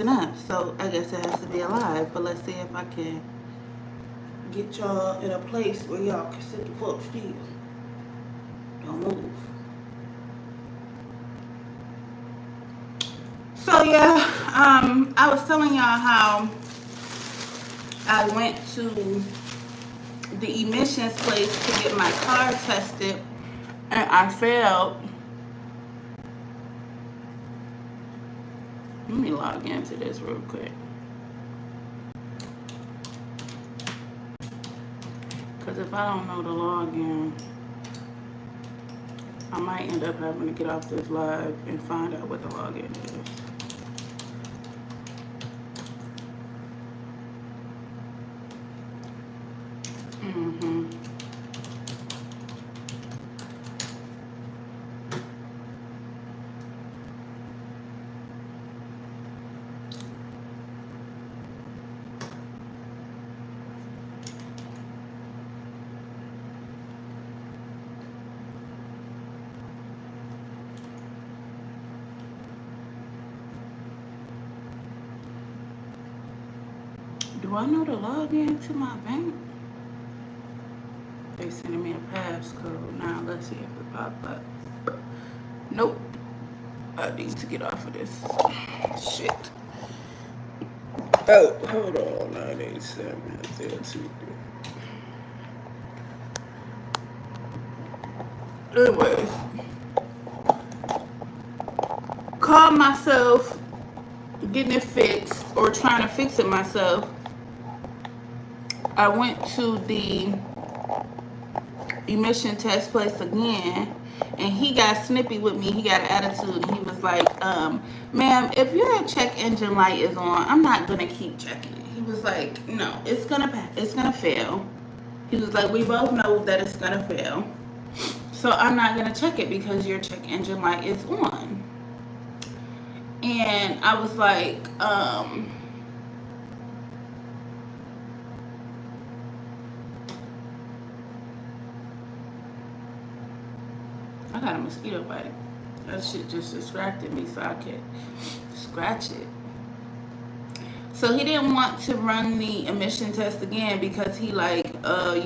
up. So I guess it has to be alive. But let's see if I can get y'all in a place where y'all can sit the fuck still. Don't move. So yeah, I was telling y'all how I went to the emissions place to get my car tested, and I failed. Let me log into this real quick, because if I don't know the login, I might end up having to get off this live and find out what the login is. Do I know the login to my bank? They sending me a passcode. Now let's see if it pop up. Nope. I need to get off of this shit. Oh, hold on. 987 Anyways, call myself getting it fixed or trying to fix it myself. I went to the emission test place again, and he got snippy with me. He got an attitude, and he was like, ma'am, if your check engine light is on, I'm not gonna keep checking it. He was like, no, it's gonna fail. He was like, we both know that it's gonna fail, so I'm not gonna check it because your check engine light is on. And I was like, I got a mosquito bite. That shit just distracted me so I could scratch it. So he didn't want to run the emission test again because he like,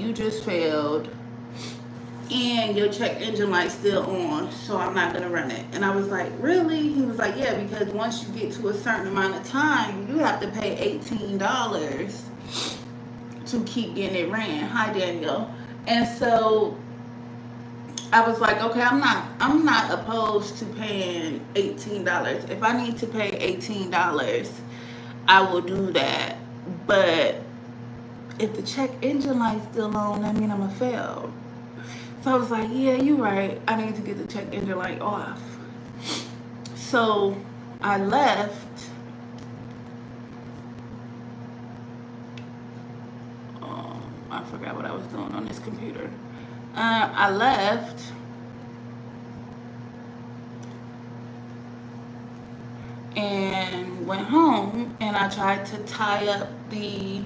you just failed and your check engine light's still on, so I'm not gonna run it. And I was like, really? He was like, yeah, because once you get to a certain amount of time, you have to pay $18 to keep getting it ran. Hi, Daniel. And so I was like, okay, I'm not opposed to paying $18. If I need to pay $18, I will do that. But if the check engine light's still on, that means I'm a fail. So I was like, yeah, you're right. I need to get the check engine light off. So I left. I forgot what I was doing on this computer. I left and went home, and I tried to tie up the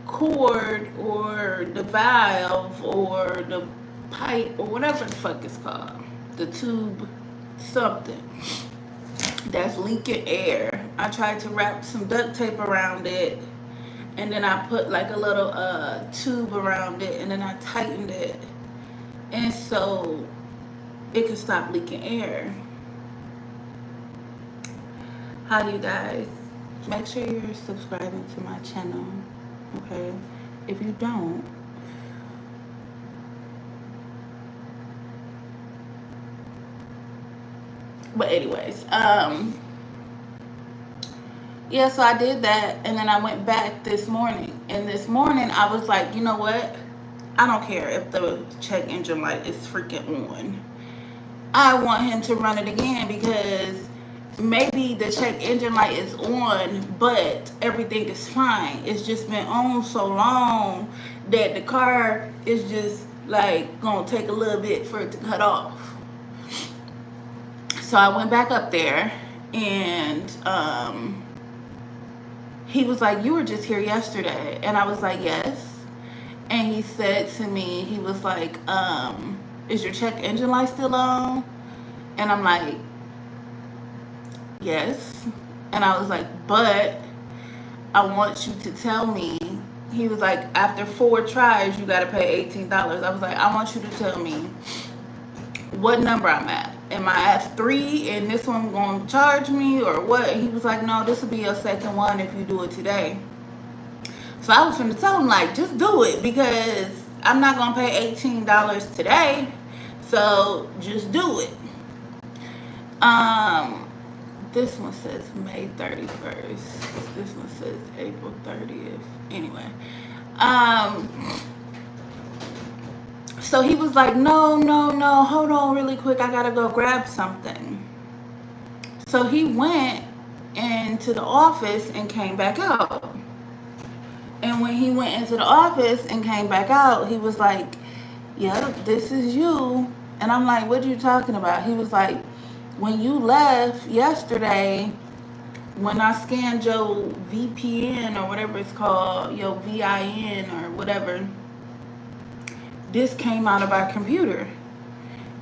cord or the valve or the pipe or whatever the fuck it's called, the tube something that's leaking air. I tried to wrap some duct tape around it, and then I put like a little tube around it, and then I tightened it, and so it could stop leaking air. How do you guys? Make sure you're subscribing to my channel, okay? If you don't, but anyways, yeah, so I did that, and then I went back this morning, and this morning I was like, you know what? I don't care if the check engine light is freaking on. I want him to run it again because maybe the check engine light is on, but everything is fine. It's just been on so long that the car is just like gonna take a little bit for it to cut off. So I went back up there, and he was like, you were just here yesterday. And I was like, yes. And he said to me, he was like, is your check engine light still on? And I'm like, yes. And I was like, but I want you to tell me. He was like, after 4 tries, you got to pay $18. I was like, I want you to tell me what number I'm at. Am I at 3 and this one going to charge me or what? He was like, no, this will be your second one if you do it today. So I was going to tell him, like, just do it because I'm not going to pay $18 today. So just do it. This one says May 31st. This one says April 30th. Anyway. So he was like, no, hold on really quick. I gotta go grab something. So he went into the office and came back out. And when he went into the office and came back out, he was like, yep, this is you. And I'm like, what are you talking about? He was like, when you left yesterday, when I scanned your VPN or whatever it's called, your VIN or whatever, this came out of our computer.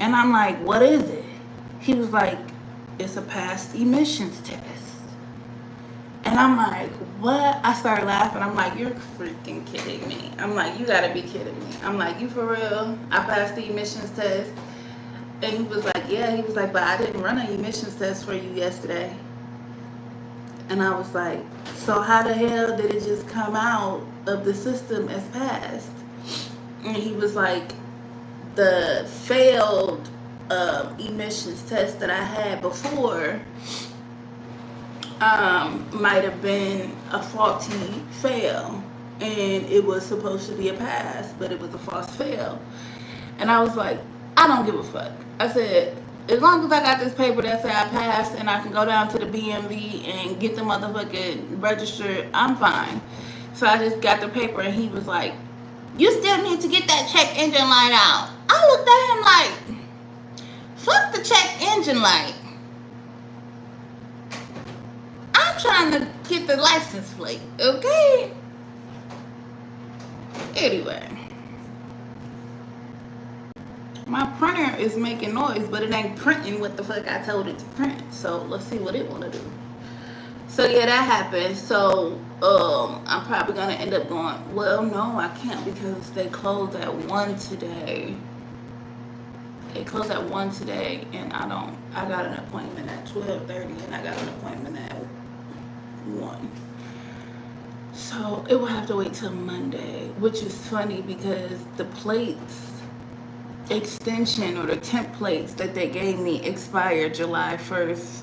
And I'm like, what is it? He was like, it's a past emissions test. And I'm like, what? I started laughing. I'm like, you're freaking kidding me. I'm like, you gotta be kidding me. I'm like, you for real? I passed the emissions test. And he was like, yeah. He was like, but I didn't run an emissions test for you yesterday. And I was like, so how the hell did it just come out of the system as passed? And he was like, the failed emissions test that I had before might have been a faulty fail. And it was supposed to be a pass, but it was a false fail. And I was like, I don't give a fuck. I said, as long as I got this paper that said I passed and I can go down to the BMV and get the motherfucking registered, I'm fine. So I just got the paper and he was like, you still need to get that check engine light out. I looked at him like, fuck the check engine light. I'm trying to get the license plate, okay? Anyway. My printer is making noise, but it ain't printing what the fuck I told it to print. So let's see what it want to do. So yeah, that happened. So I'm probably gonna end up going, well, no, I can't because they closed at 1 today. They closed at 1 today, and I got an appointment at 12:30, and I got an appointment at 1. So it will have to wait till Monday, which is funny because the plates extension or the templates that they gave me expired July 1st.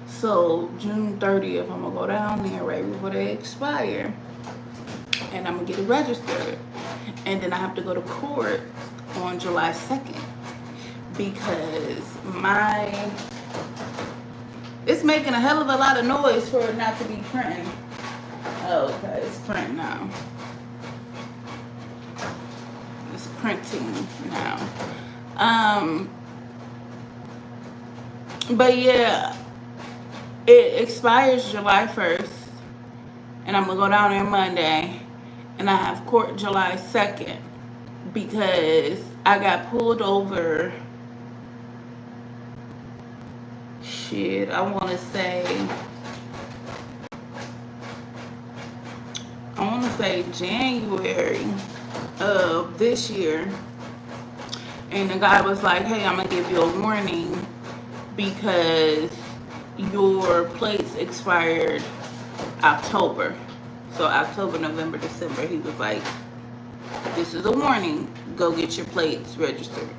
So June 30th, I'm gonna go down there right before they expire, and I'm gonna get it registered. And then I have to go to court on July 2nd because it's making a hell of a lot of noise for it not to be printing. Oh, okay, it's printing now. It's printing now. But yeah, it expires July 1st, and I'm gonna go down there Monday, and I have court July 2nd because I got pulled over. Shit, I want to say January of this year, and the guy was like, hey, I'm gonna give you a warning because your plates expired October. So October, November, December. He was like, this is a warning, go get your plates registered.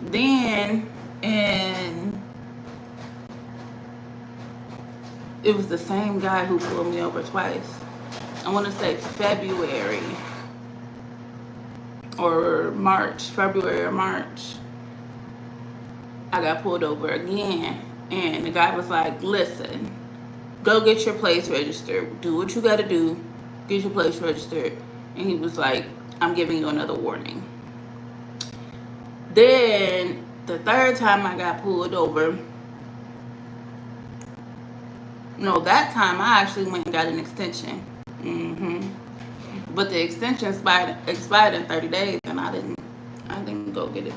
Then it was the same guy who pulled me over twice. I want to say February or March, February or March, I got pulled over again. And the guy was like, listen, go get your place registered. Do what you got to do. Get your place registered. And he was like, I'm giving you another warning. Then the third time I got pulled over, no, that time I actually went and got an extension. But the extension expired in 30 days, and I didn't go get it.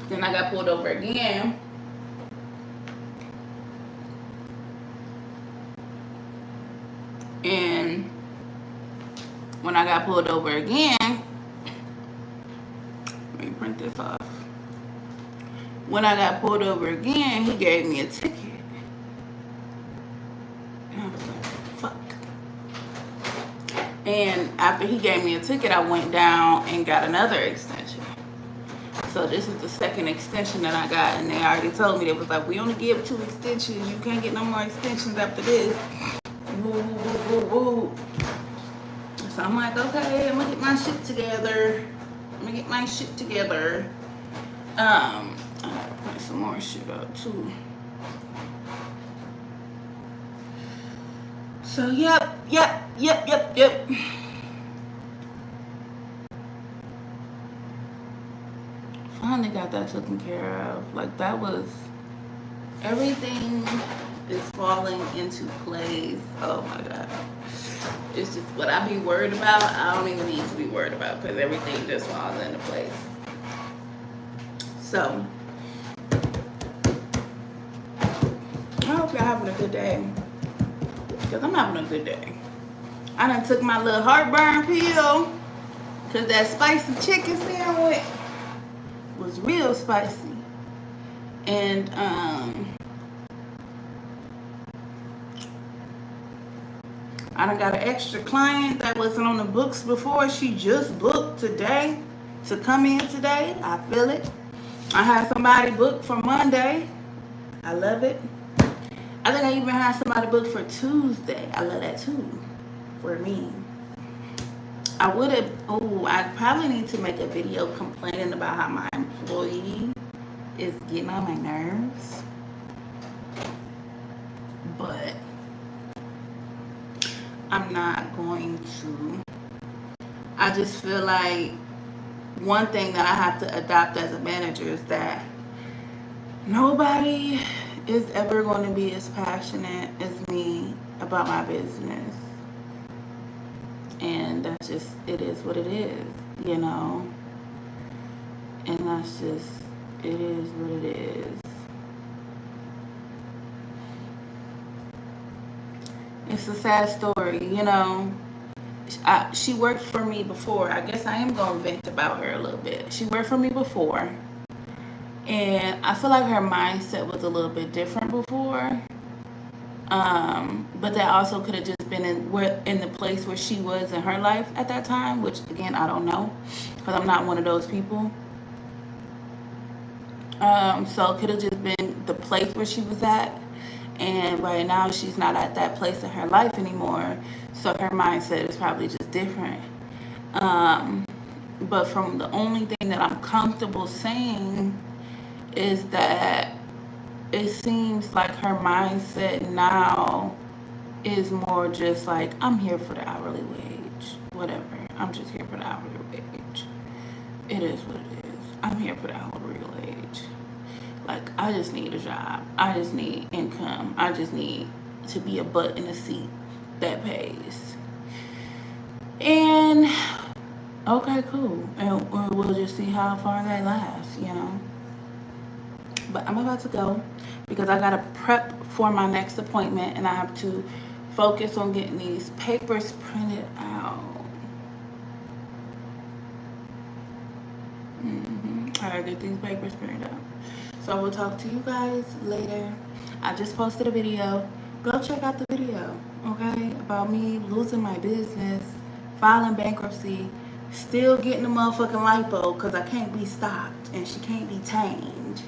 Then I got pulled over again. then when I got pulled over again, let me print this off. When I got pulled over again, he gave me a ticket. And I was like, fuck. And after he gave me a ticket, I went down and got another extension. So this is the second extension that I got, and they already told me, they was like, we only give 2 extensions. You can't get no more extensions after this. Woo, woo, woo, woo. So I'm like, okay, I'm gonna get my shit together. I gotta print some more shit out too. So yep. Finally got that taken care of. Like, that was, everything is falling into place. Oh my God. It's just what I be worried about, I don't even need to be worried about, because everything just falls into place. So I hope y'all having a good day, because I'm having a good day. I done took my little heartburn pill, because that spicy chicken sandwich was real spicy. And I done got an extra client that wasn't on the books before. She just booked today to come in today. I feel it. I had somebody booked for Monday. I love it. I think I even had somebody booked for Tuesday. I love that too, for me. I probably need to make a video complaining about how my employee is getting on my nerves. But I'm not going to. I just feel like one thing that I have to adopt as a manager is that nobody is ever going to be as passionate as me about my business. And that's just, it is what it is, you know? And that's just, it is what it is. It's a sad story, you know? She worked for me before. I guess I am going to vent about her a little bit. She worked for me before. And I feel like her mindset was a little bit different before. But that also could have just been in the place where she was in her life at that time, which again, I don't know, because I'm not one of those people. So it could have just been the place where she was at, and right now she's not at that place in her life anymore, so her mindset is probably just different. But from the only thing that I'm comfortable saying is that it seems like her mindset now is more just like, I'm here for the hourly wage, whatever. I'm just here for the hourly wage. It is what it is. I'm here for the hourly wage. Like, I just need a job. I just need income. I just need to be a butt in a seat that pays. And okay, cool. And we'll just see how far that lasts, you know. But I'm about to go because I gotta prep for my next appointment, and I have to focus on getting these papers printed out. I gotta get these papers printed out. So I will talk to you guys later. I just posted a video. Go check out the video, okay? About me losing my business, filing bankruptcy, still getting the motherfucking lipo because I can't be stopped and she can't be tamed.